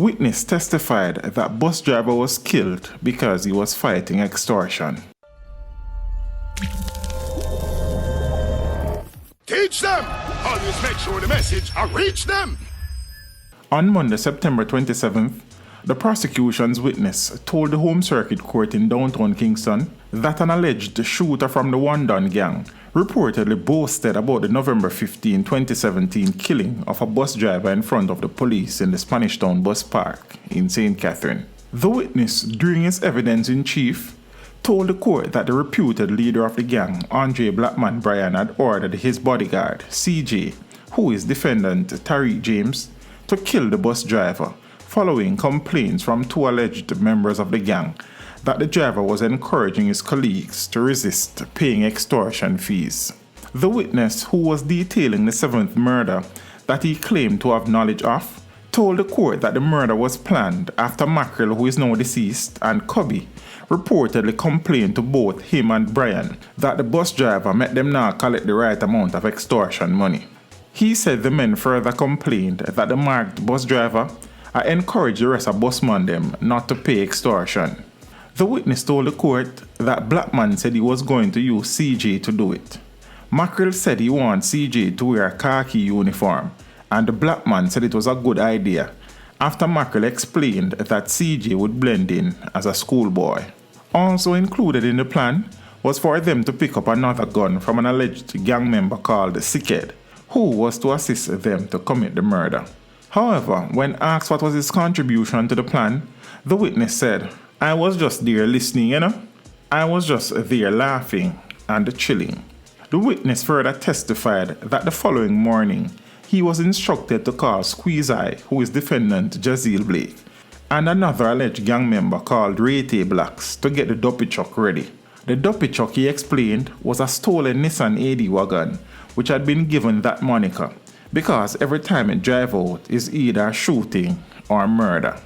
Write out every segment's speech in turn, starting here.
Witness testified that bus driver was killed because he was fighting extortion. Teach them! Always make sure the message reach them! On Monday, September 27th, the prosecution's witness told the Home Circuit Court in downtown Kingston that an alleged shooter from the One Don gang reportedly boasted about the November 15, 2017 killing of a bus driver in front of the police in the Spanish Town Bus Park in St. Catherine. The witness, during his evidence in chief, told the court that the reputed leader of the gang, Blackman Bryan, had ordered his bodyguard, CJ, who is defendant Tariq James, to kill the bus driver, following complaints from two alleged members of the gang that the driver was encouraging his colleagues to resist paying extortion fees. The witness, who was detailing the seventh murder that he claimed to have knowledge of, told the court that the murder was planned after Mackerel, who is now deceased, and Cubby reportedly complained to both him and Bryan that the bus driver met them not collect the right amount of extortion money. He said the men further complained that the marked bus driver encouraged the rest of busmen them not to pay extortion. The witness told the court that Blackman said he was going to use CJ to do it. Mackerel said he wants CJ to wear a khaki uniform, and the Blackman said it was a good idea after Mackerel explained that CJ would blend in as a schoolboy. Also included in the plan was for them to pick up another gun from an alleged gang member called Sickhead, who was to assist them to commit the murder. However, when asked what was his contribution to the plan, the witness said, "I was just there listening, I was just there laughing and chilling." The witness further testified that the following morning, he was instructed to call Squeeze Eye, who is defendant Jazeel Blake, and another alleged gang member called Ray Blacks to get the duppy truck ready. The duppy truck, he explained, was a stolen Nissan AD wagon, which had been given that moniker because every time it drive out is either shooting or murder.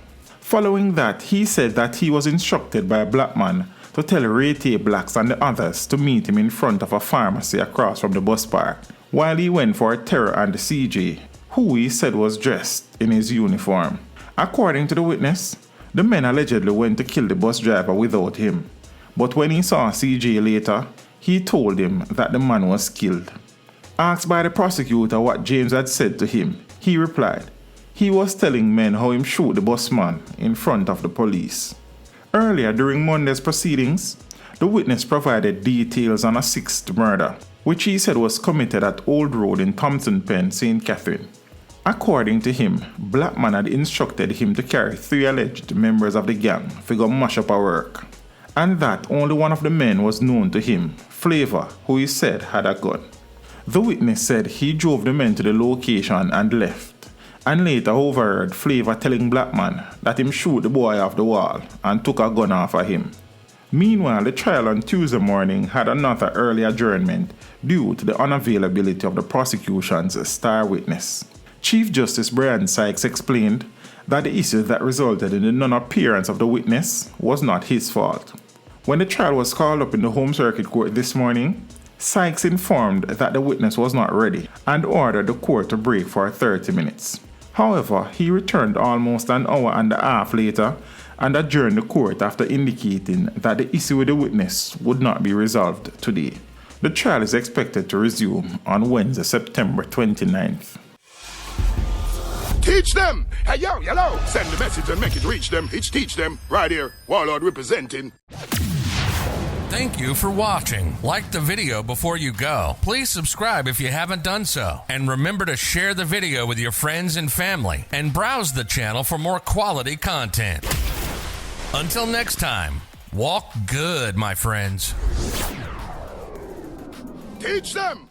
Following that, he said that he was instructed by Blackman to tell Ray Blacks and the others to meet him in front of a pharmacy across from the bus park, while he went for Terror and CJ, who he said was dressed in his uniform. According to the witness, the men allegedly went to kill the bus driver without him, but when he saw CJ later, he told him that the man was killed. Asked by the prosecutor what James had said to him, he replied, he was telling men how him shoot the busman in front of the police. Earlier during Monday's proceedings, the witness provided details on a sixth murder, which he said was committed at Old Road in Thompson Pen, St. Catherine. According to him, Blackman had instructed him to carry 3 alleged members of the gang to go mash up our work, and that only one of the men was known to him, Flavor, who he said had a gun. The witness said he drove the men to the location and left, and later overheard Flavor telling Blackman that him shoot the boy off the wall and took a gun off of him. Meanwhile, the trial on Tuesday morning had another early adjournment due to the unavailability of the prosecution's star witness. Chief Justice Bryan explained that the issue that resulted in the non-appearance of the witness was not his fault. When the trial was called up in the Home Circuit Court this morning, Sykes informed that the witness was not ready and ordered the court to break for 30 minutes. However, he returned almost an hour and a half later and adjourned the court after indicating that the issue with the witness would not be resolved today. The trial is expected to resume on Wednesday, September 29th. Teach them! Hey, yo, hello! Send the message and make it reach them. It's teach them. Right here, Warlord representing. Thank you for watching. Like the video before you go. Please subscribe if you haven't done so. And remember to share the video with your friends and family. And browse the channel for more quality content. Until next time, walk good, my friends. Teach them!